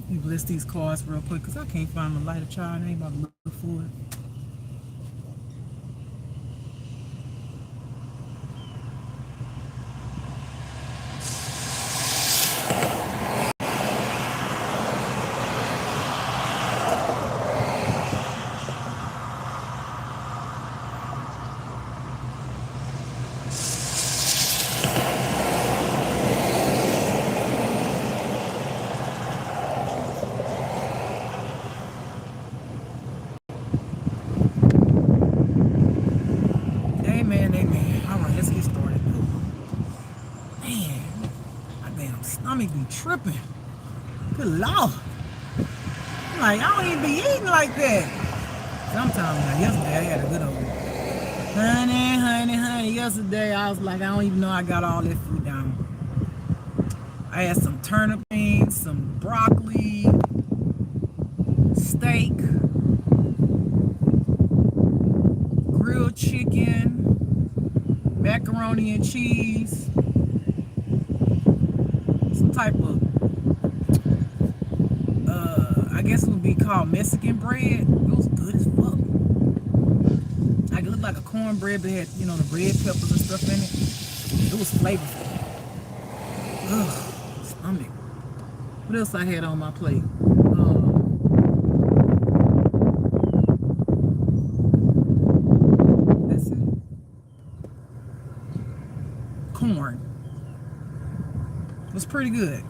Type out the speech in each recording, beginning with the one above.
Let me bless these cards real quick because I can't find the lighter, child. I ain't about to look for it. Amen, amen. All right, let's get started. Man, my damn stomach be tripping. Good Lord. I'm like, I don't even be eating like that. Sometimes, like yesterday, I had a good old honey. Yesterday, I was like, I don't even know I got all that food down. I had some turnip beans, some broccoli, steak, grilled chicken, macaroni and cheese, some type of, I guess it would be called Mexican bread. It was good as fuck. Like it looked like a cornbread, but it had, the red peppers and stuff in it. It was flavorful. Ugh, stomach. What else I had on my plate? That's it. Corn. It was pretty good.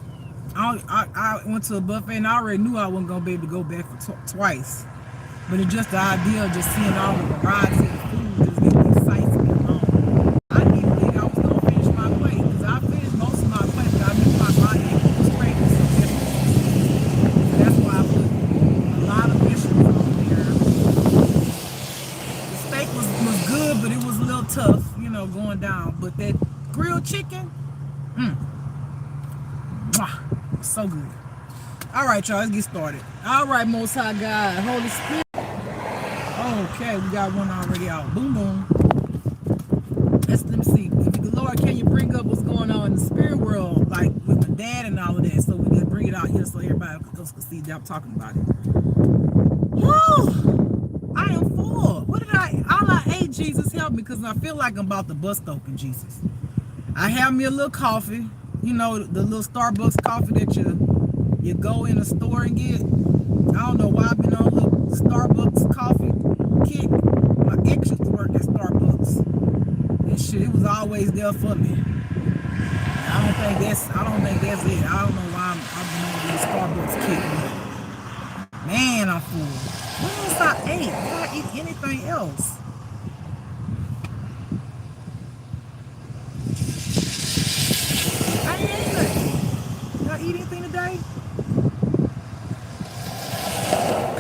I went to a buffet and I already knew I wasn't going to be able to go back for twice. But it's just the idea of just seeing all the variety of food just getting excites me alone. I didn't even think I was going to finish my plate because I finished most of my plate, but I knew my body was craving some vegetables. So that's why I put a lot of vegetables on there. The steak was good, but it was a little tough, going down. But that grilled chicken, so good. All right, y'all, let's get started. All right, Most High God, Holy Spirit. Okay, we got one already out. Boom, boom. Let me see. The Lord, can you bring up what's going on in the spirit world, like with my dad and all of that, so we can bring it out here so everybody else can see that I'm talking about it. Woo! I am full. All I ate, Jesus, help me, because I feel like I'm about to bust open, Jesus. I have me a little coffee, the little Starbucks coffee that you go in the store and get. I don't know why I've been on a little Starbucks coffee kick. My ex used to work at Starbucks. And shit, it was always there for me. I don't think that's it. I don't know why I've been on this Starbucks kick. Man, I'm full. What else I ate? Did I eat anything else? I ain't ate nothing. Did I eat anything today?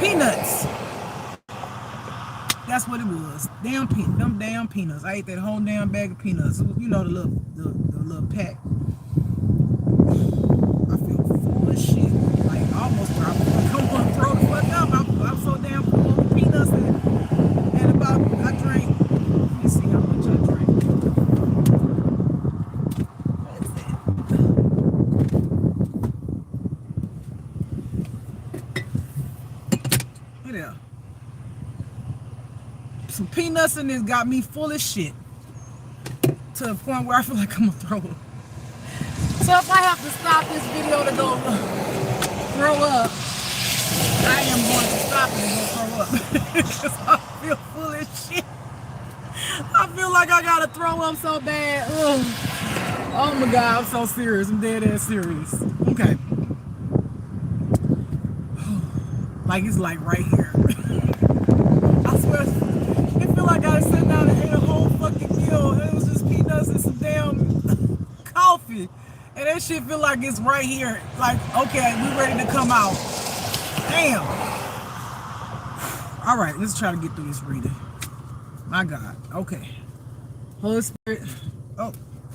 Peanuts. That's what it was. Them damn peanuts. I ate that whole damn bag of peanuts. It was, the little pack. I feel full as shit. Like almost where I'm gonna throw the fuck up. I'm so damn full of peanuts and about I drank. Let me see how much I drank. Some peanuts in this got me full of shit to the point where I feel like I'm gonna throw up. So if I have to stop this video to go throw up, I am going to stop it and go throw up because I feel full of shit. I feel like I gotta throw up so bad. Ugh. Oh my God, I'm so serious. I'm dead ass serious. Okay. Like it's like right here. I swear. It feel like I was sitting down and ate a whole fucking meal and it was just peanuts and some damn coffee. And that shit feel like it's right here. Like, okay, we ready to come out. Damn. All right, let's try to get through this reading. My God. Okay. Holy Spirit. Oh,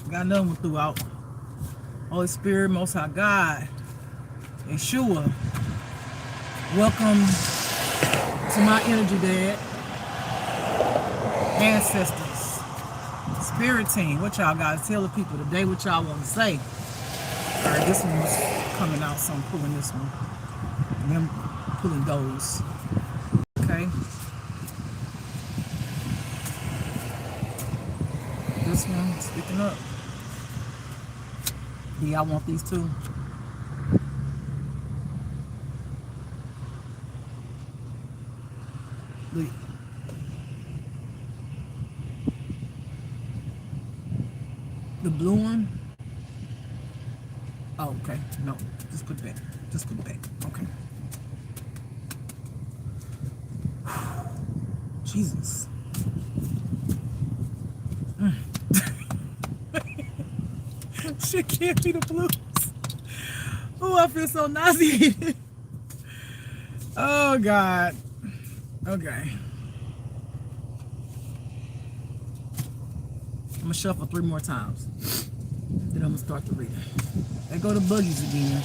got another one throughout. Holy Spirit, Most High God. Yeshua. Welcome to my energy, Dad. Ancestors, spirit team, what y'all guys tell the people today, what y'all want to say. All right, this one was coming out, so I'm pulling this one. And I'm pulling those. Okay. This one sticking up. Yeah, I want these too. Look. The blue one. Oh, okay. No, just put it back. Just put it back. Okay. Jesus. She can't be the blues. Oh, I feel so nauseated. Oh, God. Okay. I'm going to shuffle 3 more times. Then I'm going to start the reading. There go the buggies again.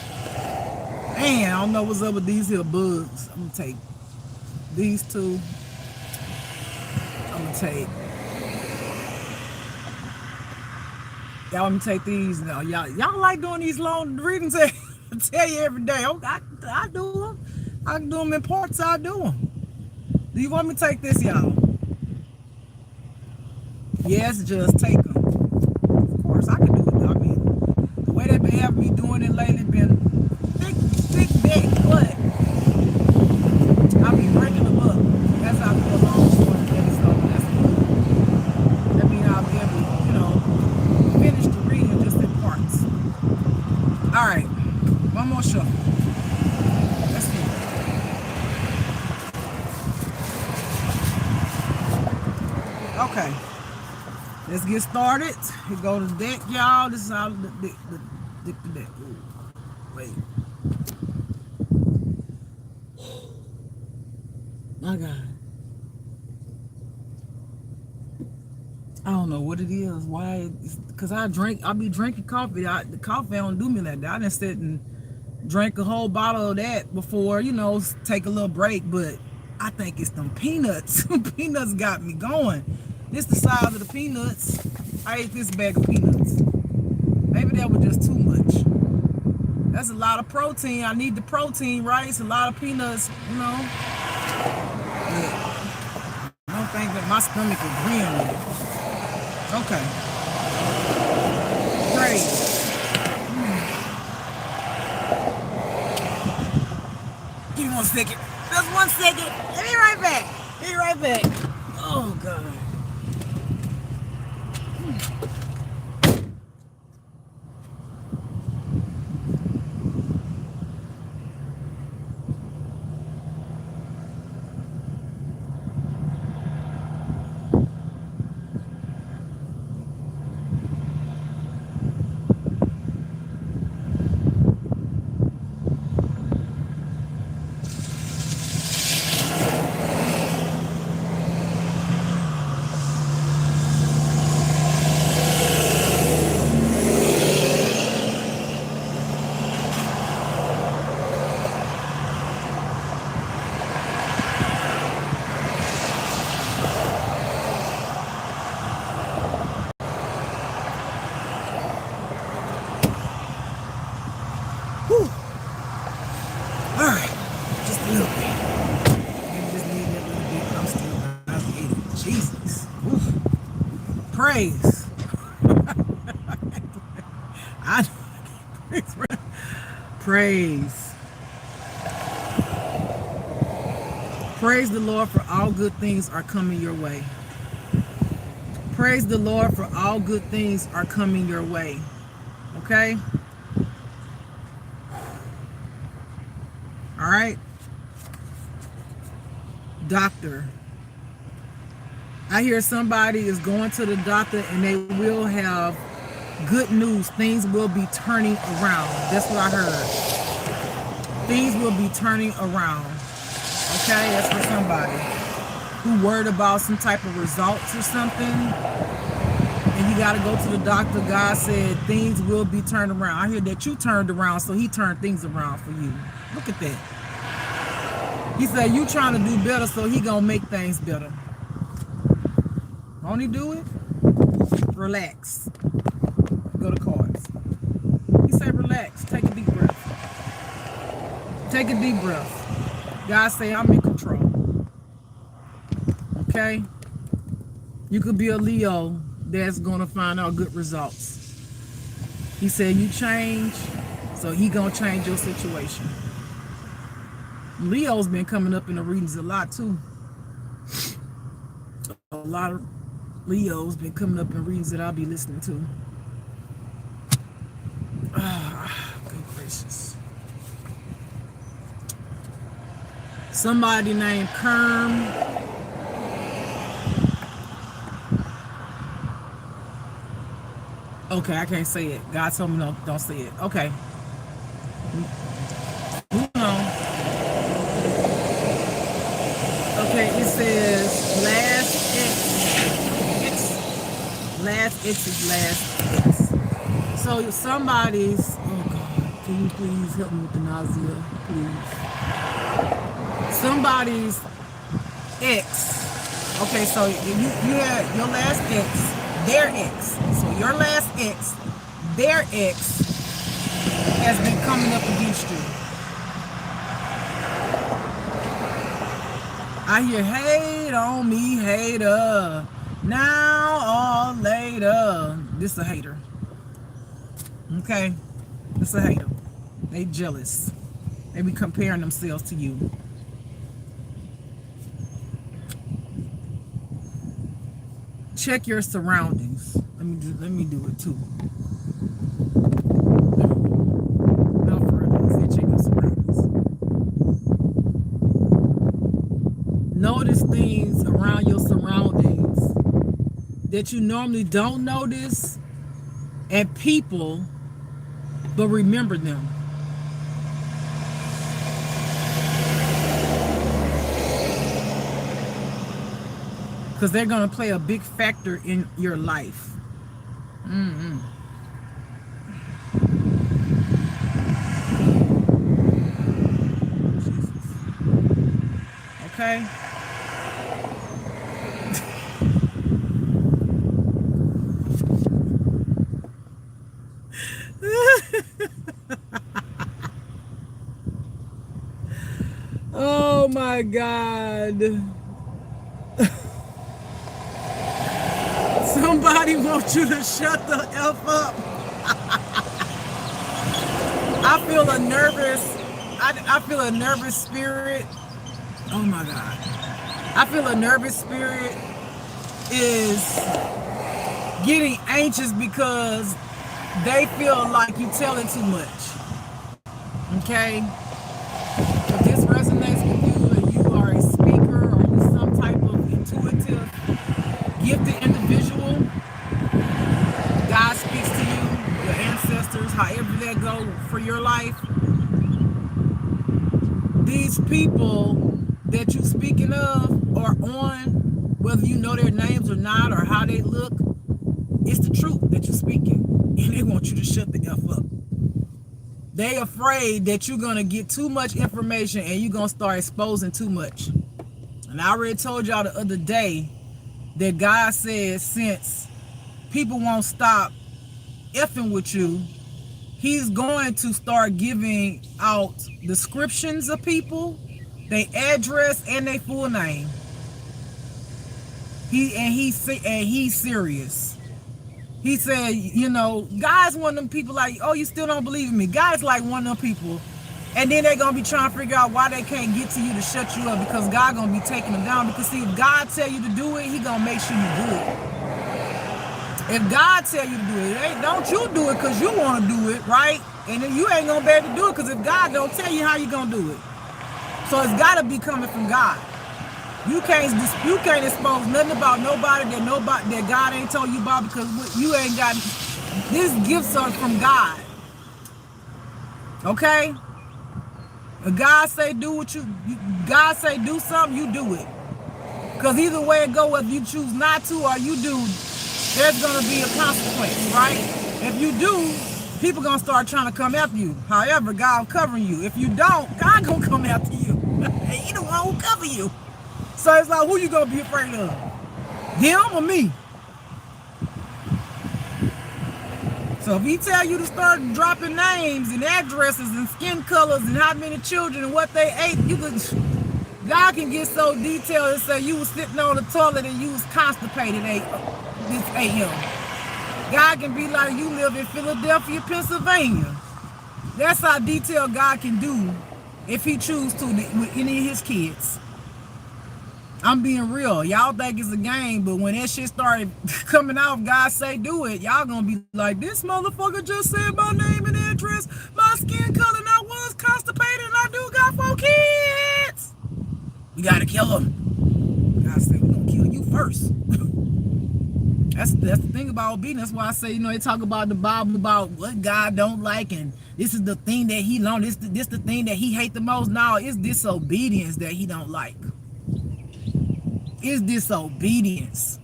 Man, I don't know what's up with these here bugs. I'm going to take these 2. I'm going to take... Y'all want me to take these? No, y'all like doing these long readings? I tell you every day. I do them. I do them in parts. I do them. Do you want me to take this, y'all? Yes, just take them. Of course, I can do it. I mean, the way they've been having me doing it lately been thick neck, but I'll be breaking them up. That's how I feel long for today, so that's good. That means I'll be able to, finish the reading just in parts. All right, one more shuffle. Let's see. Okay, let's get started. Here go the deck, y'all. This is how the deck. Ooh, wait. My God. I don't know what it is. Why? Because I be drinking coffee. The coffee don't do me like that. I done sit and drank a whole bottle of that before, take a little break. But I think it's them peanuts. Peanuts got me going. This the size of the peanuts. I ate this bag of peanuts. Maybe that was just too much. That's a lot of protein. I need the protein, right? It's a lot of peanuts, But I don't think that my stomach is agreeing with it. Okay. Great. Give me 1 second. Just 1 second. Let me right back. Be right back. Oh, God. Praise. Praise. Praise the Lord for all good things are coming your way. Praise the Lord for all good things are coming your way. Okay? All right? Doctor. I hear somebody is going to the doctor and they will have good news. Things will be turning around. That's what I heard. Things will be turning around. Okay? That's for somebody who worried about some type of results or something. And you got to go to the doctor. God said things will be turned around. I hear that you turned around, so he turned things around for you. Look at that. He said you trying to do better, so he going to make things better. Won't he do it? Relax. Go to cards. He said relax. Take a deep breath. Take a deep breath. God say, I'm in control. Okay? You could be a Leo that's going to find out good results. He said you change, so he going to change your situation. Leo's been coming up in the readings a lot too. A lot of Leo's been coming up in readings that I'll be listening to. Good gracious. Somebody named Kerm. Okay, I can't say it. God told me no, don't say it. Okay. Moving on. Okay, it says last X is last X. So somebody's, oh God, can you please help me with the nausea, please? Somebody's X. Okay, so you had your last X, their X. So your last X, their X has been coming up against you. I hear hate on me, hater. Now or later. This a hater. Okay? This a hater. They jealous. They be comparing themselves to you. Check your surroundings. Let me do it too. No, for real, say check your surroundings. Notice things around your surroundings that you normally don't notice, and people, but remember them. Because they're going to play a big factor in your life. Jesus. Okay? Oh my God. Somebody wants you to shut the F up. I feel a nervous spirit. Oh my God. I feel a nervous spirit is getting anxious because they feel like you're telling too much. Okay? If this resonates with you and you are a speaker or you some type of intuitive, gifted individual, God speaks to you, your ancestors, however that go for your life. These people that you speaking of are on, whether you know their names or not or how they look, it's the truth that you're speaking. And they want you to shut the F up. They afraid that you're going to get too much information and you're going to start exposing too much. And I already told y'all the other day that God said since people won't stop effing with you, he's going to start giving out descriptions of people, their address and their full name. He's serious. He said, you know, God's one of them people like, oh, you still don't believe in me. God's like one of them people. And then they're going to be trying to figure out why they can't get to you to shut you up, because God going to be taking them down. Because see, if God tell you to do it, he going to make sure you do it. If God tell you to do it, hey, don't you do it because you want to do it, right? And then you ain't going to be able to do it because if God don't tell you how you going to do it. So it's got to be coming from God. You can't expose nothing about nobody that God ain't told you about, because you ain't got, this gifts are from God. Okay? If God say God say do something, you do it. Because either way it go, whether you choose not to or you do, there's going to be a consequence, right? If you do, people going to start trying to come after you. However, God covering you. If you don't, God going to come after you. He the one who cover you. So it's like, who you going to be afraid of? Him or me? So if he tell you to start dropping names and addresses and skin colors and how many children and what they ate, you could, God can get so detailed and say you was sitting on the toilet and you was constipated this AM. God can be like, you live in Philadelphia, Pennsylvania. That's how detailed God can do if he chooses to with any of his kids. I'm being real. Y'all think it's a game, but when that shit started coming out, God say do it, y'all gonna be like, this motherfucker just said my name and address, my skin color, and I was constipated, and I do got 4 kids. We gotta kill him. God said, we're gonna kill you first. That's the thing about obedience. That's why I say, they talk about the Bible about what God don't like, and this is the thing that he don't, this the thing that he hate the most. No, it's disobedience that he don't like. It's disobedience.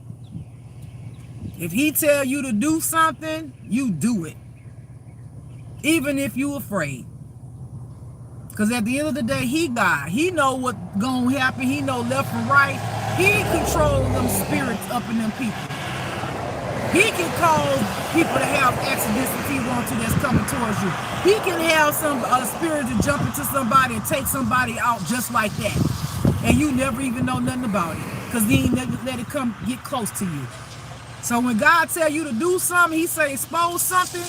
If he tell you to do something, you do it. Even if you afraid. Because at the end of the day, he God. He know what's going to happen. He know left from right. He controls them spirits up in them people. He can cause people to have accidents if he wants to that's coming towards you. He can have a spirit to jump into somebody and take somebody out just like that. And you never even know nothing about it. Because he ain't never let it come get close to you. So when God tell you to do something, he say expose something,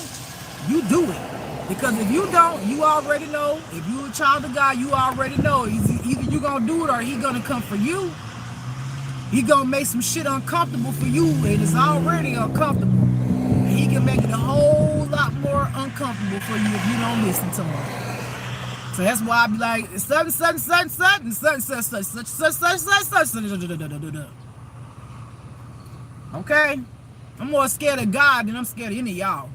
you do it. Because if you don't, you already know. If you a child of God, you already know. Either you gonna do it or he gonna come for you. He gonna make some shit uncomfortable for you, and it's already uncomfortable. And he can make it a whole lot more uncomfortable for you if you don't listen to him. So that's why I be like, okay? I'm more scared of God than I'm scared of any of y'all.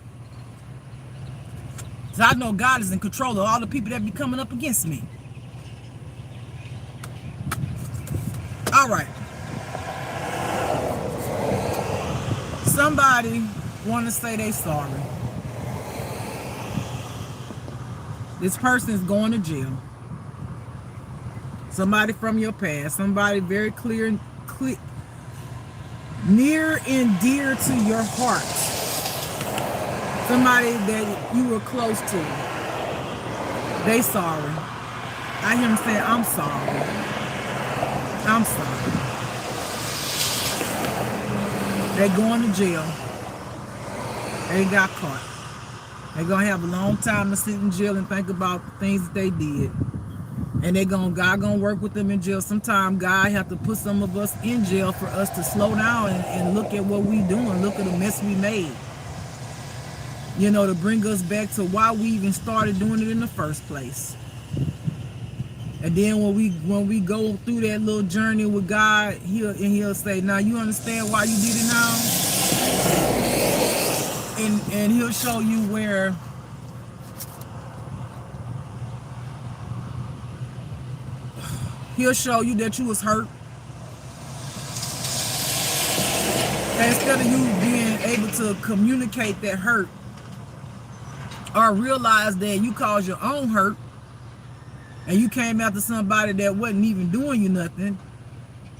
So I know God is in control of all the people that be coming up against me. All right. Somebody want to say they sorry. This person is going to jail. Somebody from your past. Somebody very clear, near and dear to your heart. Somebody that you were close to. They sorry. I hear them saying, I'm sorry. I'm sorry. They going to jail. They got caught. They're going to have a long time to sit in jail and think about the things that they did. And God going to work with them in jail. Sometimes God have to put some of us in jail for us to slow down and look at what we doing. Look at the mess we made. To bring us back to why we even started doing it in the first place. And then when we go through that little journey with God, he'll say, now you understand why you did it now? And he'll show you where he'll show you that you was hurt. And instead of you being able to communicate that hurt or realize that you caused your own hurt and you came after somebody that wasn't even doing you nothing,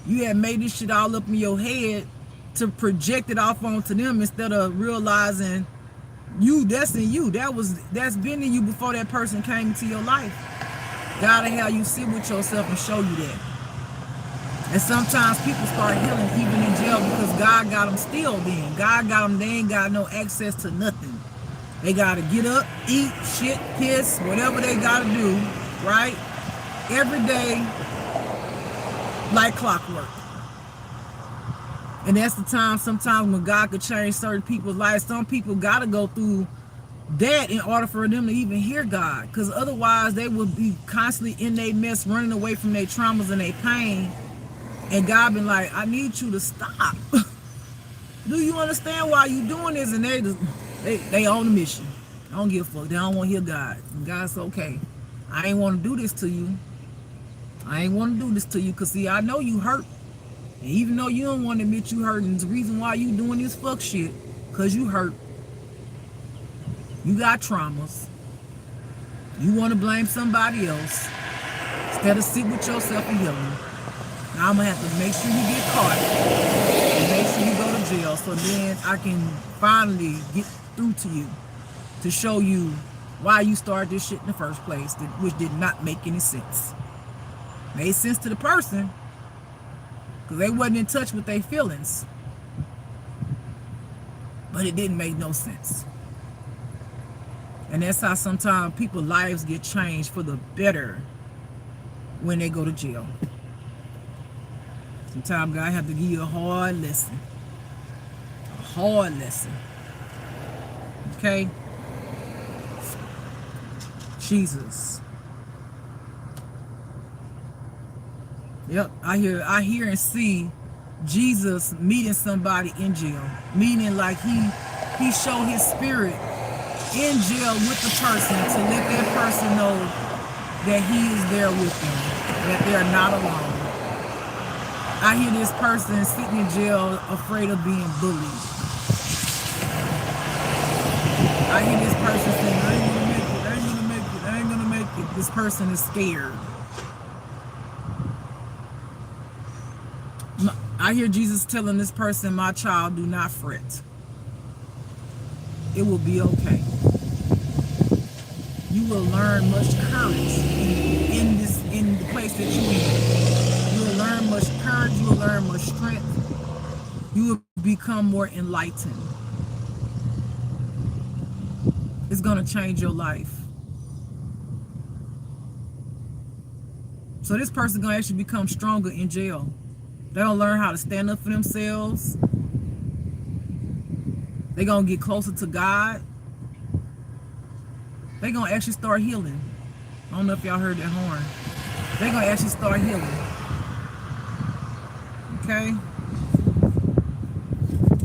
you had made this shit all up in your head to project it off onto them instead of realizing that's in you. That's been in you before that person came into your life. Gotta have you sit with yourself and show you that. And sometimes people start healing even in jail because God got them still then. God got them, they ain't got no access to nothing. They gotta get up, eat, shit, piss, whatever they gotta do, right? Every day, like clockwork. And that's the time sometimes when God could change certain people's lives. Some people got to go through that in order for them to even hear God. Because otherwise they would be constantly in their mess, running away from their traumas and their pain. And God been like, I need you to stop. Do you understand why you doing this? And they on the mission. I don't give a fuck. They don't want to hear God. And God's okay. I ain't want to do this to you. I ain't want to do this to you because, see, I know you hurt. And even though you don't want to admit you hurt, and the reason why you doing this fuck shit, because you hurt. You got traumas. You want to blame somebody else instead of sit with yourself and heal them. Now I'm going to have to make sure you get caught and make sure you go to jail so then I can finally get through to you. to show you why you started this shit in the first place, which did not make any sense. Made sense to the person because they wasn't in touch with their feelings, but it didn't make no sense. And that's how sometimes people's lives get changed for the better when they go to jail. Sometimes God have to give you a hard lesson. A hard lesson. Okay? Jesus. Yep, I hear and see Jesus meeting somebody in jail. Meaning like he showed his spirit in jail with the person to let that person know that he is there with them, that they're not alone. I hear this person sitting in jail afraid of being bullied. I hear this person saying, I ain't gonna make it, I ain't gonna make it, I ain't gonna make it. This person is scared. I hear Jesus telling this person, my child, do not fret. It will be okay. You will learn much courage in the place that you're in. You will learn much courage, you will learn much strength. You will become more enlightened. It's gonna change your life. So this person gonna actually become stronger in jail. They're gonna learn how to stand up for themselves. They're gonna get closer to God. They're gonna actually start healing. I don't know if y'all heard that horn. They're gonna actually start healing. Okay?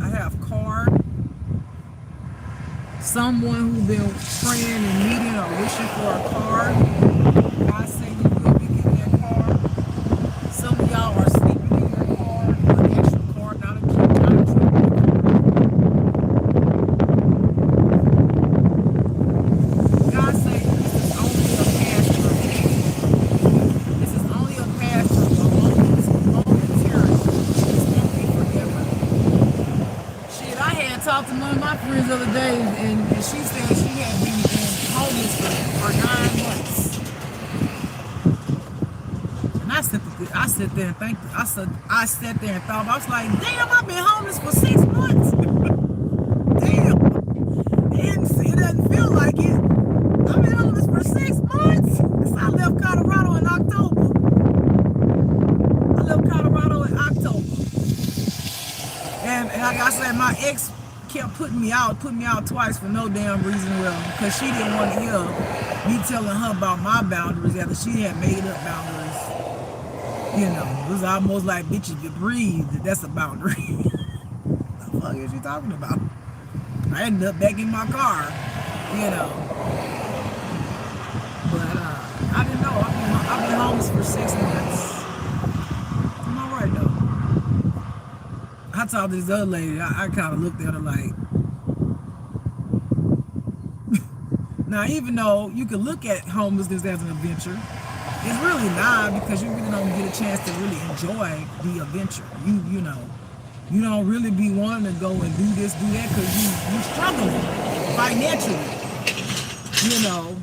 I have card. Someone who's been praying and needing or wishing for a card. God say you will be getting that card. Some of y'all are sleeping in your card. An extra card, not a true God say this is only a pass-through. This is only a pass-through, a momentary. This won't be forever. Shit, I had talked to one of my friends the other day, and she said she had been homeless for 9 months. And I sat there and I sat there and thought, I was like, damn, I've been homeless for 6 months. Damn. It doesn't feel like it. I've been homeless for 6 months since I left Colorado in October. And like I said, my ex kept putting me out twice for no damn reason. Well, because she didn't want to hear me telling her about my boundaries after she had made up boundaries. You know, it was almost like, bitch, if you breathe, that's a boundary. What the fuck is she talking about? I ended up back in my car, you know. But I didn't know. I've been homeless for 6 months. I'm all right though. I talked to this other lady. I kind of looked at her like. Now, even though you can look at homelessness as an adventure, it's really not, because you really don't get a chance to really enjoy the adventure. You know, you don't really be wanting to go and do this, do that, because you're struggling financially. You know,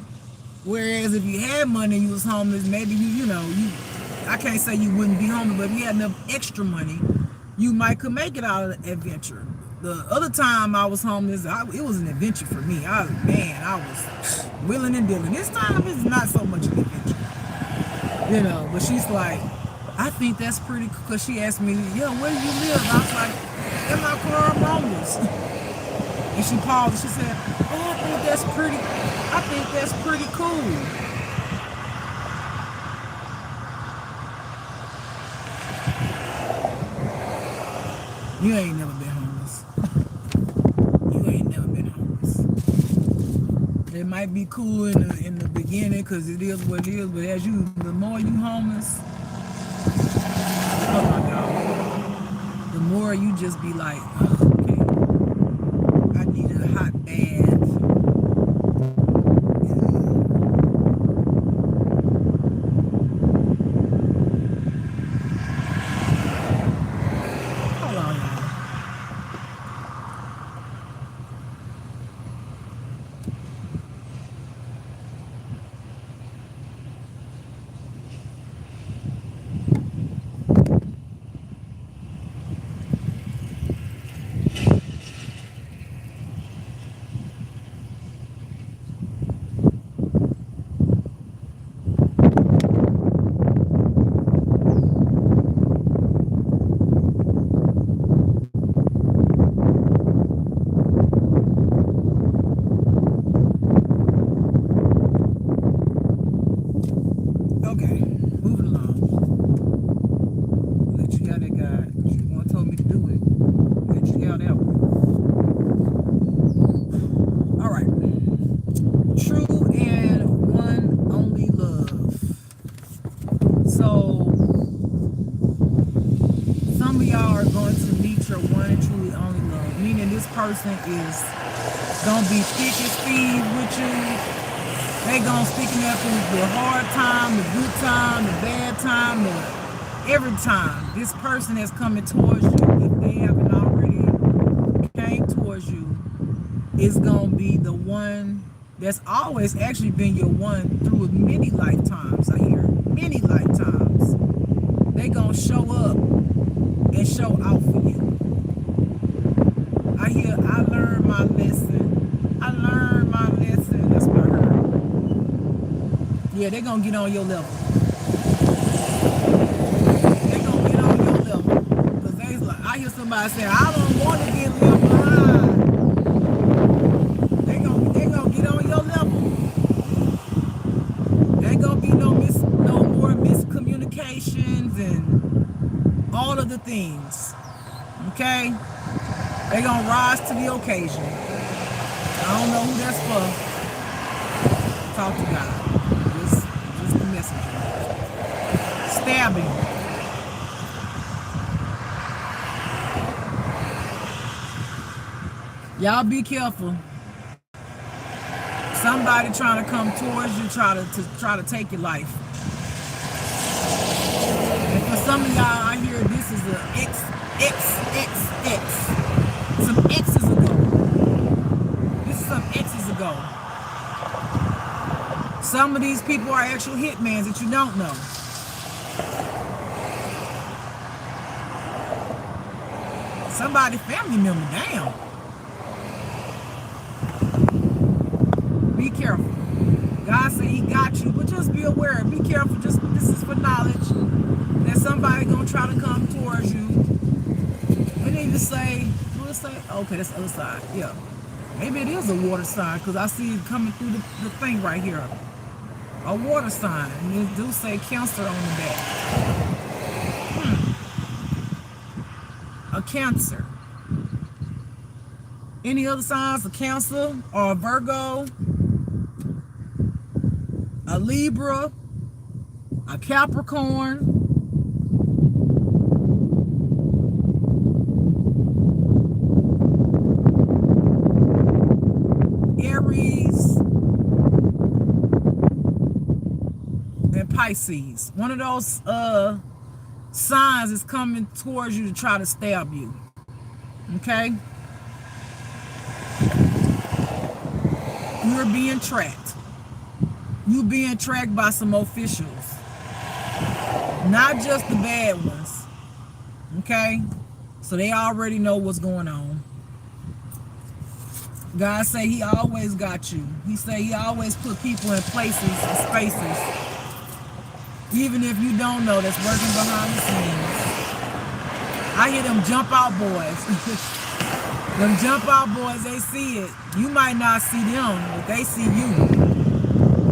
whereas if you had money and you was homeless, maybe I can't say you wouldn't be homeless, but if you had enough extra money, you could make it out of the adventure. The other time I was homeless, it was an adventure for me. I was willing and dealing. This time it's not so much an adventure. You know, but she's like, I think that's pretty cool. Because she asked me, yeah, where do you live? I was like, in my car, I'm homeless. And she paused and she said, oh, I think that's pretty cool. You ain't never been homeless. You ain't never been homeless. It might be cool in the beginning because it is what it is, but the more you homeless, oh my God, the more you just be like, oh, okay, I need a hot bath. Hold on, y'all. person is gonna be thick as thieves with you. They gonna sticking up through the hard time, the good time, the bad time, every time. This person that's coming towards you, if they haven't already came towards you, is gonna be the one that's always actually been your one through many lifetimes. I hear many lifetimes. They gonna show up and show out for you. I hear, I learned my lesson. I learned my lesson. That's what I heard. Yeah, they're gonna get on your level. They're gonna get on your level. Because they like, I hear somebody say, I don't want to get left behind. They gonna get on your level. There ain't gonna be no more miscommunications and all of the things. Okay? They gonna rise to the occasion. I don't know who that's for. Talk to God. Just the messenger. Stabbing. Y'all be careful. Somebody trying to come towards you, try to take your life. And for some of y'all, I hear this is a X. Some X's ago. This is some X's ago. Some of these people are actual hitmans that you don't know. Somebody family member, damn. Be careful. God said he got you, but just be aware. Be careful. Just this is for knowledge. That somebody gonna try to come towards you. We need to say, what it say? Okay, that's the other side. Yeah. Maybe it is a water sign because I see it coming through the thing right here. A water sign. And it do say Cancer on the back. A Cancer. Any other signs? A Cancer or a Virgo? A Libra? A Capricorn? Aries? And Pisces. One of those signs is coming towards you to try to stab you. Okay? You're being tracked. You're being tracked by some officials. Not just the bad ones. Okay? So they already know what's going on. God say he always got you. He say he always put people in places and spaces. Even if you don't know, that's working behind the scenes. I hear them jump out boys. Them jump out boys, they see it. You might not see them, but they see you.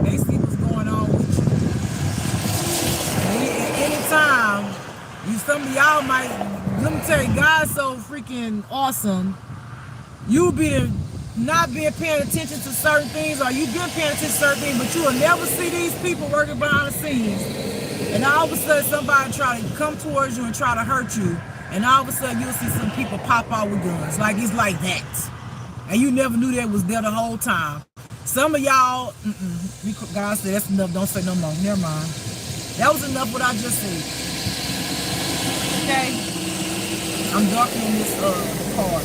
They see what's going on with you. And anytime, some of y'all might, let me tell you, God's so freaking awesome. You not being paying attention to certain things, or you been paying attention to certain things, but you will never see these people working behind the scenes. And all of a sudden, somebody try to come towards you and try to hurt you. And all of a sudden, you'll see some people pop out with guns. Like, it's like that. And you never knew that was there the whole time. Some of y'all, God said, that's enough. Don't say no more. Never mind. That was enough what I just said. Okay? I'm darkening this card.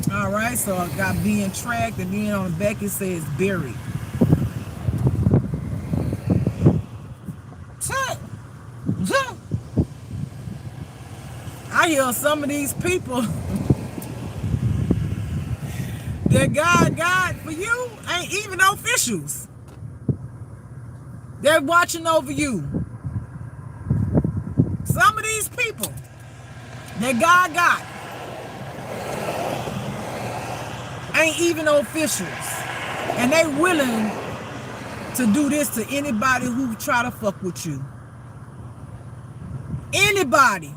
All right, so I got being tracked, and then on the back it says buried. I hear some of these people that God got for you ain't even officials. They're watching over you. Some of these people that God got ain't even officials. And they willing to do this to anybody who try to fuck with you. Anybody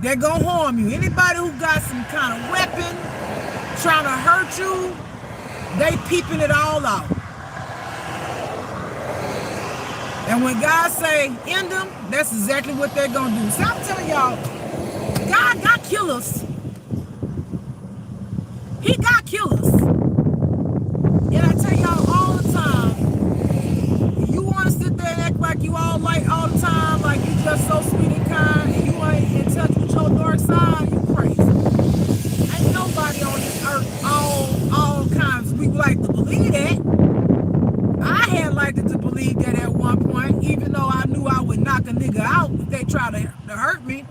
that gonna harm you. Anybody who got some kind of weapon trying to hurt you, they peeping it all out. And when God say end them, that's exactly what they're gonna do. So I'm telling y'all, God got killers. He got killers. And I tell y'all all the time, you want to sit there and act like you all light all the time, like you just so sweet and kind, and you ain't in touch with your dark side, you crazy. Ain't nobody on this earth all kinds. We like to believe that. I had liked it to believe that at one point, even though I knew I would knock a nigga out if they tried to hurt me.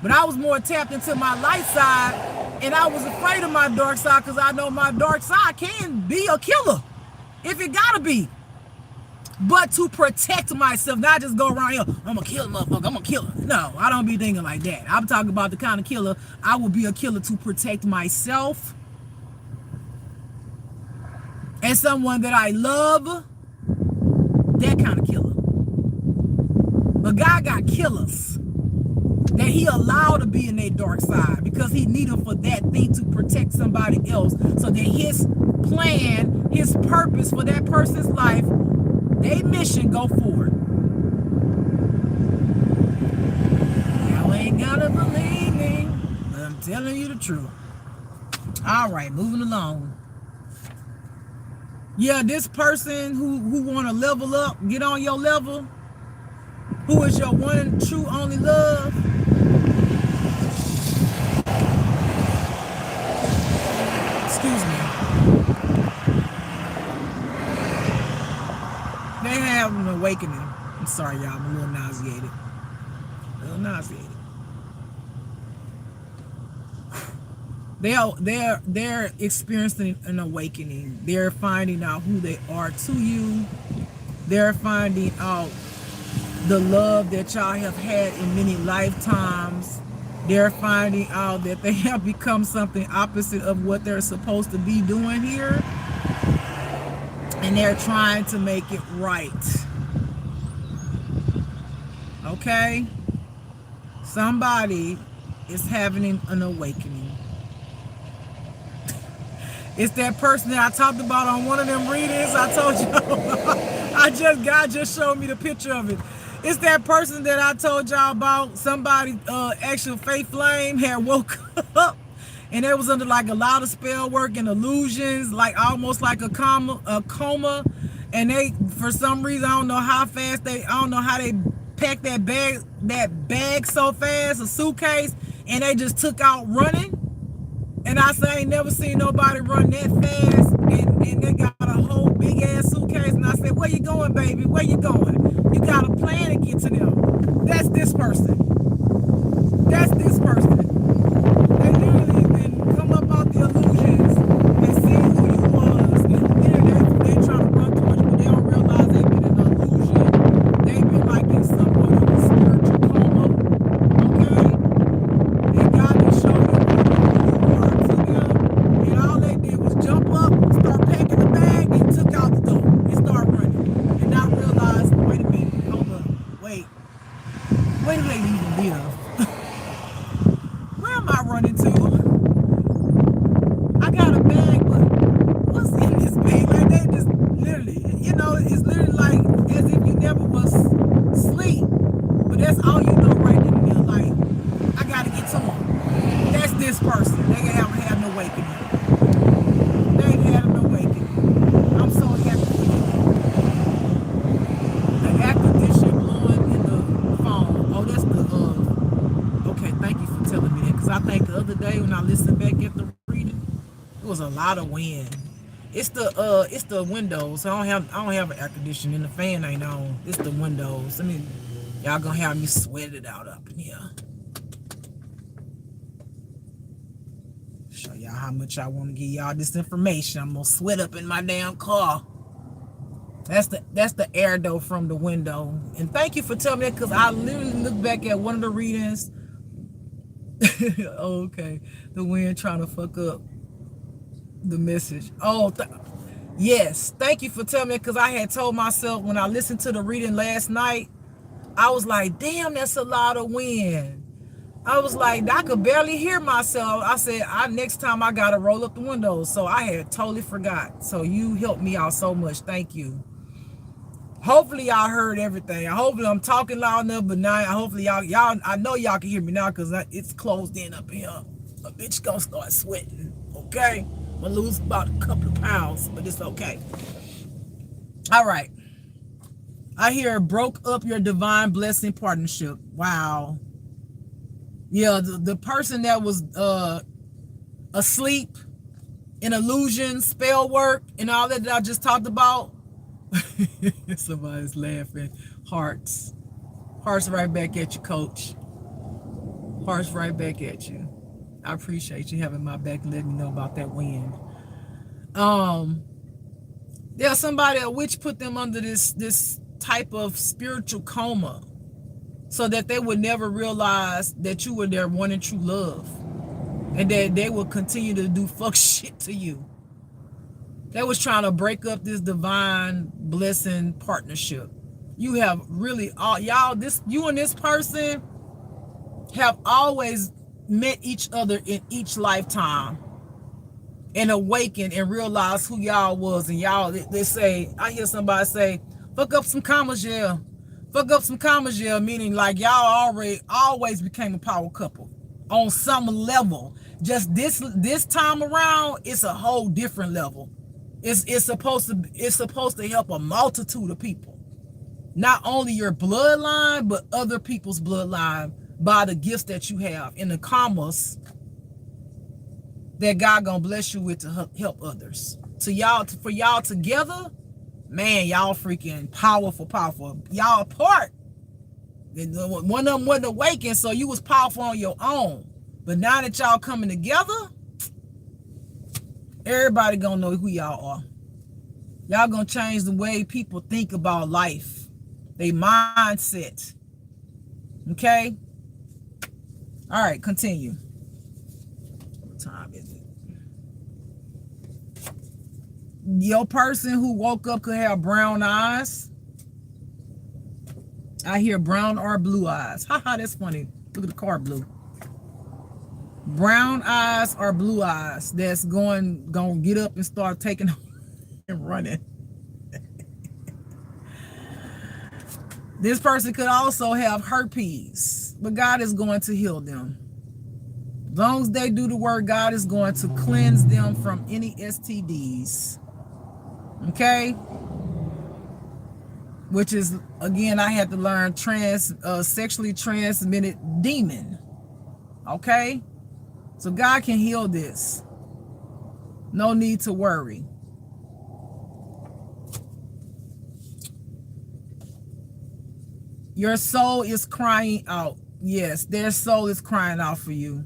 But I was more tapped into my light side, and I was afraid of my dark side because I know my dark side can be a killer if it gotta be. But to protect myself, not just go around here, I'm gonna kill a motherfucker, I'm gonna kill him. No, I don't be thinking like that. I'm talking about the kind of killer, I would be a killer to protect myself and someone that I love, that kind of killer. But God got killers that he allowed to be in their dark side because he needed for that thing to protect somebody else so that his plan, his purpose for that person's life, their mission go forward. Y'all ain't gotta believe me, but I'm telling you the truth. All right, moving along. Yeah, this person who want to level up, get on your level, who is your one and true only love. Excuse me. They have an awakening. I'm sorry, y'all. I'm a little nauseated. They're experiencing an awakening. They're finding out who they are to you. They're finding out the love that y'all have had in many lifetimes. They're finding out that they have become something opposite of what they're supposed to be doing here. And they're trying to make it right. Okay? Somebody is having an awakening. It's that person that I talked about on one of them readings. I told you, God just showed me the picture of it. It's that person that I told y'all about. Somebody, actual faith flame had woke up and it was under like a lot of spell work and illusions, like almost like a coma. And they, for some reason, I don't know how they packed that bag so fast, a suitcase, and they just took out running. And I say I ain't never seen nobody run that fast, and they got a whole big ass suitcase. And I said, where you going, baby? Where you going? You got a plan to get to them. That's this person. That's this person. They literally can come up out the illusions and see who you was, and then they try to run towards you, but they don't realize they've been in an illusion. They've been like in somewhat of a spiritual coma. Okay? And God has shown them who you are to them, and all they did was jump up, start packing the bag, and took out the door and start running. And not realize, wait a minute, hold up, wait. Where do they even live? Where am I running to? I got a bag, but what's in this bag? Like they just literally, it's literally like as if you never was asleep. But that's all you know right in there. Like, I gotta get to them. That's this person. They haven't had an awakening. They ain't had an awakening. I'm so happy for you. The air conditioner blowing in the phone. Oh, that's the okay, thank you for telling me that. Because I think the other day when I listened back at the reading, it was a lot of wind. It's the windows. I don't have an air conditioner and the fan ain't on. It's the windows. Y'all gonna have me sweat it out up in here. Show y'all how much I want to give y'all this information. I'm gonna sweat up in my damn car. That's the air though from the window. And thank you for telling me that, because I literally looked back at one of the readings. Oh, okay. The wind trying to fuck up the message. Oh, yes. Thank you for telling me, because I had told myself when I listened to the reading last night, I was like, damn, that's a lot of wind. I was like, I could barely hear myself. I said, next time I gotta roll up the windows. So I had totally forgot. So you helped me out so much. Thank you. Hopefully y'all heard everything. Hopefully I'm talking loud enough, but now hopefully y'all I know y'all can hear me now because it's closed in up here. A bitch gonna start sweating. Okay? I'm gonna lose about a couple of pounds, but it's okay. All right. I hear broke up your divine blessing partnership. Wow. Yeah, the person that was asleep, in illusion, spell work, and all that I just talked about. Somebody's laughing. Hearts. Hearts right back at you, coach. Hearts right back at you. I appreciate you having my back and letting me know about that wind. Yeah, somebody, a witch put them under this type of spiritual coma so that they would never realize that you were their one and true love. And that they will continue to do fuck shit to you. They was trying to break up this divine blessing partnership. You have really you and this person have always met each other in each lifetime and awakened and realized who y'all was. And y'all, they say, I hear somebody say, fuck up some commas, yeah. Fuck up some commas, yeah, meaning like y'all always became a power couple on some level. Just this time around, it's a whole different level. It's supposed to help a multitude of people. Not only your bloodline, but other people's bloodline by the gifts that you have and the commas that God gonna bless you with to help others. For y'all together, man, y'all freaking powerful. Y'all apart. One of them wasn't awakened, so you was powerful on your own. But now that y'all coming together, everybody gonna know who y'all are. Y'all gonna change the way people think about life. They mindset. Okay? All right, continue. What time is it? Your person who woke up could have brown eyes. I hear brown or blue eyes. Haha, that's funny. Look at the car blue. Brown eyes or blue eyes that's going to get up and start taking and running. This person could also have herpes, but God is going to heal them. As long as they do the work, God is going to cleanse them from any STDs. Okay? Which is, again, I had to learn sexually transmitted demon. Okay? So God can heal this. No need to worry. Your soul is crying out. Yes, their soul is crying out for you.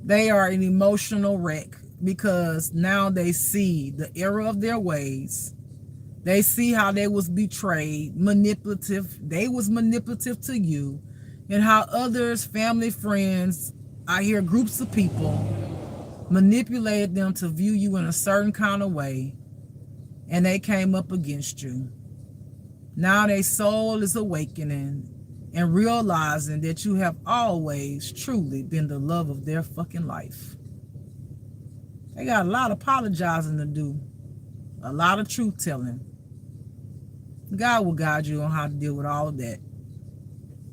They are an emotional wreck because now they see the error of their ways. They see how they was betrayed, manipulative. They was manipulative to you, and how others, family, friends, I hear groups of people manipulated them to view you in a certain kind of way, and they came up against you. Now their soul is awakening and realizing that you have always truly been the love of their fucking life. They got a lot of apologizing to do, a lot of truth telling. God will guide you on how to deal with all of that.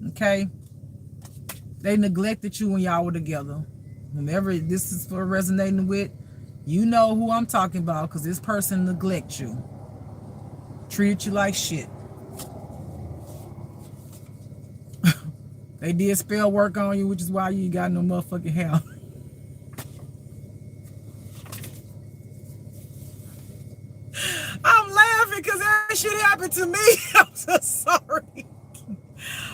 Okay? They neglected you when y'all were together. Whomever this is for resonating with, you know who I'm talking about, because this person neglects you. Treated you like shit. They did spell work on you, which is why you got no motherfucking hair. I'm laughing because that shit happened to me. I'm so sorry.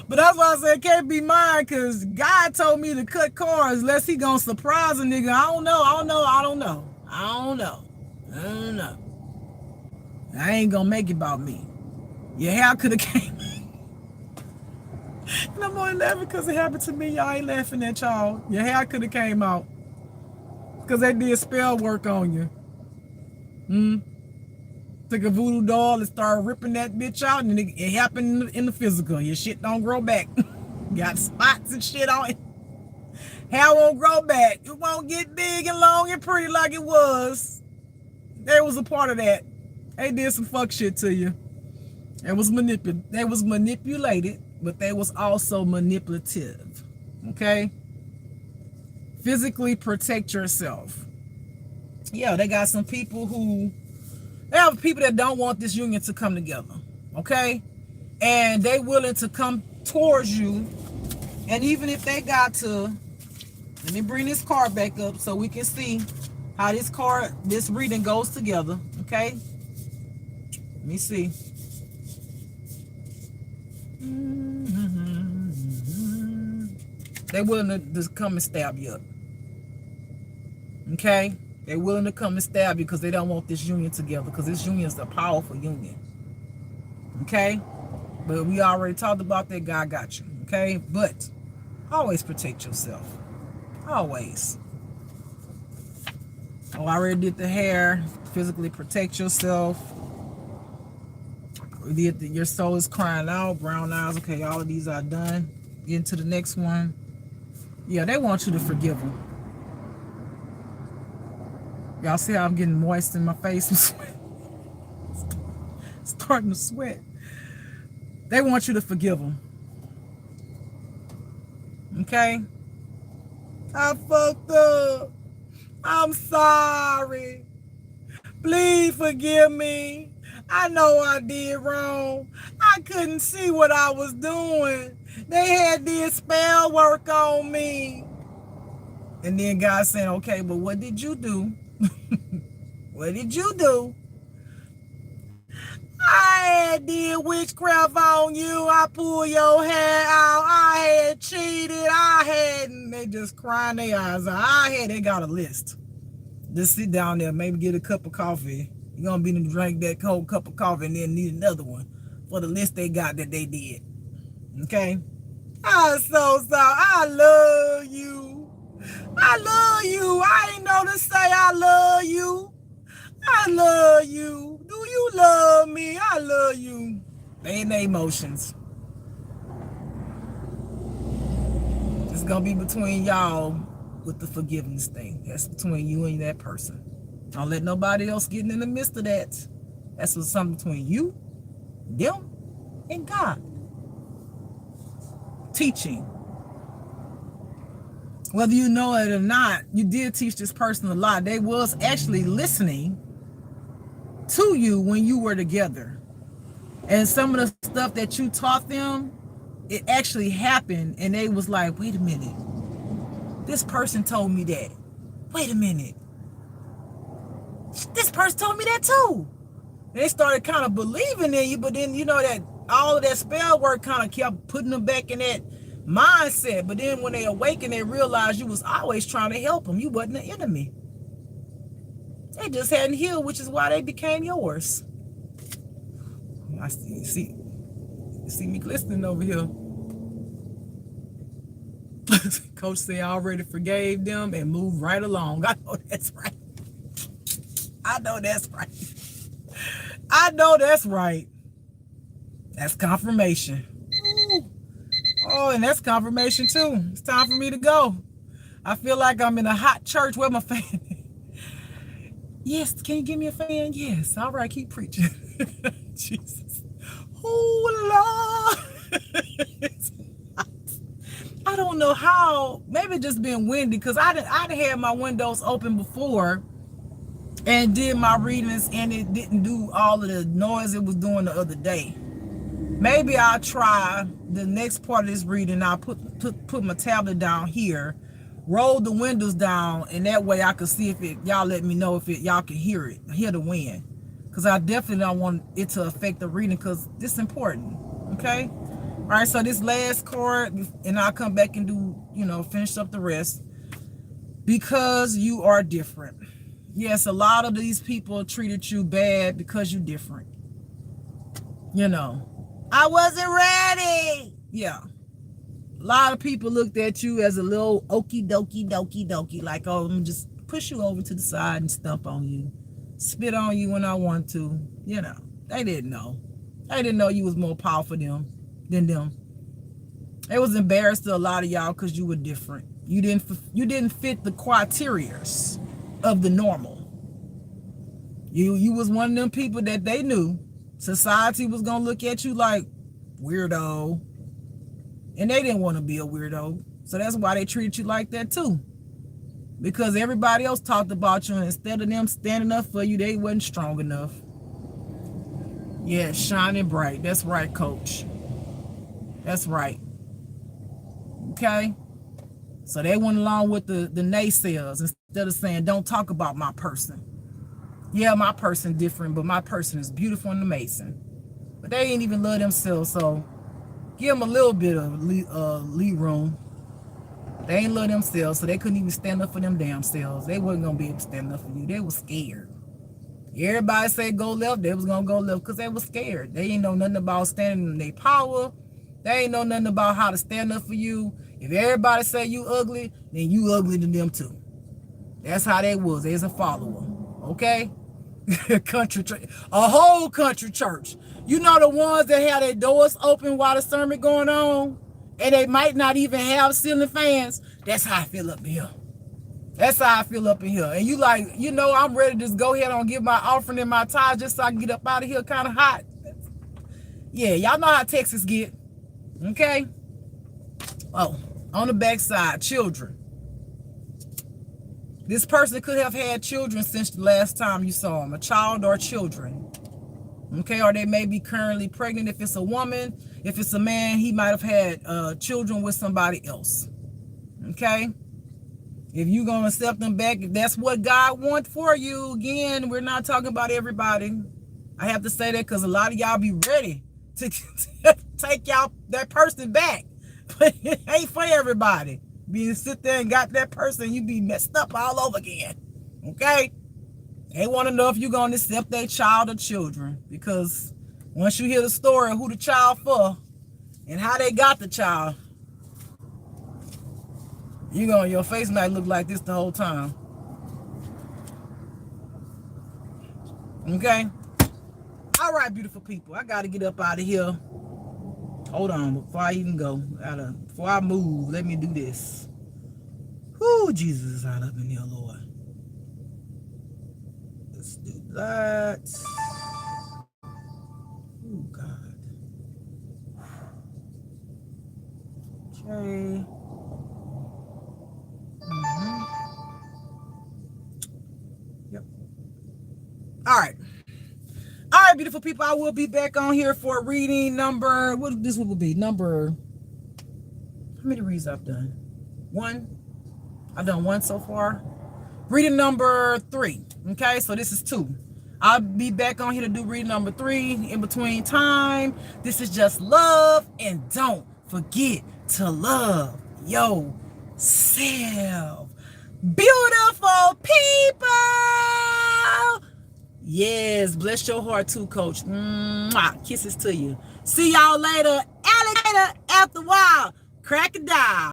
But that's why I said it can't be mine, because God told me to cut corners unless he gonna surprise a nigga. I don't know. I ain't gonna make it about me. Your hair could have came. And I'm only laughing because it happened to me. Y'all ain't laughing at y'all. Your hair could have came out because they did spell work on you. Took a voodoo doll and started ripping that bitch out, and it happened in the physical. Your shit don't grow back. Got spots and shit on it. Hair won't grow back. It won't get big and long and pretty like it was. There was a part of that. They did some fuck shit to you. They was manipulated, but they was also manipulative. Okay? Physically protect yourself. Yeah, they got some people they have people that don't want this union to come together. Okay? And they willing to come towards you. And even if they got to, let me bring this card back up so we can see how this reading goes together. Okay? Let me see. They willing to just come and stab you up. Okay? They're willing to come and stab you because they don't want this union together, because this union is a powerful union. Okay? But we already talked about that. God got you. Okay? But always protect yourself. Always. Oh, I already did the hair. Physically protect yourself. Your soul is crying out. Brown eyes. Okay, all of these are done. Get into the next one. Yeah, they want you to forgive them. Y'all see how I'm getting moist in my face and sweat? Starting to sweat. They want you to forgive them. Okay? I fucked up. I'm sorry. Please forgive me. I know I did wrong. I couldn't see what I was doing. They had this spell work on me. And then God saying, okay, but what did you do? What did you do? I had did witchcraft on you. I pulled your hair out. I had cheated. And they just crying their eyes out. They got a list. Just sit down there, maybe get a cup of coffee. You're going to be to drink that cold cup of coffee and then need another one for the list they got that they did. Okay? I'm so sorry. I love you. I love you. I ain't know to say I love you. I love you. Do you love me? I love you. They ain't their emotions. It's going to be between y'all with the forgiveness thing. That's between you and that person. Don't let nobody else get in the midst of that. That's what's something between you, them, and God. Teaching. Whether you know it or not, you did teach this person a lot. They was actually listening to you when you were together. And some of the stuff that you taught them, it actually happened. And they was like, wait a minute. This person told me that. Wait a minute. This person told me that too. They started kind of believing in you, but then you know that all of that spell work kind of kept putting them back in that mindset. But then when they awakened, they realized you was always trying to help them. You wasn't an enemy. They just hadn't healed, which is why they became yours. I see me glistening over here. Coach said I already forgave them and moved right along. I know that's right. I know that's right. I know that's right. That's confirmation. Ooh. Oh, and that's confirmation too. It's time for me to go. I feel like I'm in a hot church. Where my fan? Yes, can you give me a fan? Yes. All right, keep preaching. Jesus. Oh, Lord. I don't know how. Maybe just being windy, because I'd had my windows open before and did my readings, and it didn't do all of the noise it was doing the other day. Maybe I'll try the next part of this reading. I'll put my tablet down here, roll the windows down, and that way I can see if y'all let me know if y'all can hear the wind. Because I definitely don't want it to affect the reading, because this is important. Okay? All right, so this last card, and I'll come back and do, finish up the rest. Because you are different. Yes, a lot of these people treated you bad because you're different. I wasn't ready. Yeah. A lot of people looked at you as a little okie dokie, like, oh, I'm just push you over to the side and stump on you. Spit on you when I want to. They didn't know. They didn't know you was more powerful than them. They was embarrassed to a lot of y'all because you were different. You didn't fit the criteria of the normal. You was one of them people that they knew Society was going to look at you like weirdo. And they didn't want to be a weirdo. So that's why they treated you like that too. Because everybody else talked about you, and instead of them standing up for you, they wasn't strong enough. Yeah, shining bright. That's right, coach. That's right. Okay? So they went along with the naysayers instead of saying, don't talk about my person. Yeah, my person different, but my person is beautiful and amazing. But they ain't even love themselves, so give them a little bit of lead room. They ain't love themselves, so they couldn't even stand up for them damn selves. They wasn't going to be able to stand up for you. They were scared. Everybody said go left, they was going to go left because they were scared. They ain't know nothing about standing in their power. They ain't know nothing about how to stand up for you. If everybody say you ugly, then you ugly to them too. That's how they was. There's a follower. Okay? Country church. A whole country church. You know the ones that have their doors open while the sermon going on? And they might not even have ceiling fans. That's how I feel up in here. That's how I feel up in here. And you like, you know, I'm ready to just go ahead and give my offering and my tithe just so I can get up out of here kind of hot. Yeah, y'all know how Texas get. Okay? Oh, on the backside, children. This person could have had children since the last time you saw them. A child or children. Okay, or they may be currently pregnant. If it's a woman, if it's a man, he might have had children with somebody else. Okay? If you're going to accept them back, if that's what God wants for you, again, we're not talking about everybody. I have to say that because a lot of y'all be ready to take y'all that person back. But it ain't for everybody. You sit there and got that person, you be messed up all over again. Okay? They want to know if you're going to accept their child or children. Because once you hear the story of who the child for and how they got the child, your face might look like this the whole time. Okay? All right, beautiful people. I got to get up out of here. Hold on. Before I even go, before I move, let me do this. Whoo, Jesus is out up in here, Lord. Let's do that. Oh, God. Okay. Yep. All right. All right, beautiful people. I will be back on here for reading number. What this will be number? How many reads I've done? One. I've done one so far. Reading number 3. Okay, so this is 2. I'll be back on here to do reading number 3 in between time. This is just love, and don't forget to love yourself. Beautiful people. Yes, bless your heart too, coach. Mwah. Kisses to you. See y'all later. Alligator after a while. Crocodile.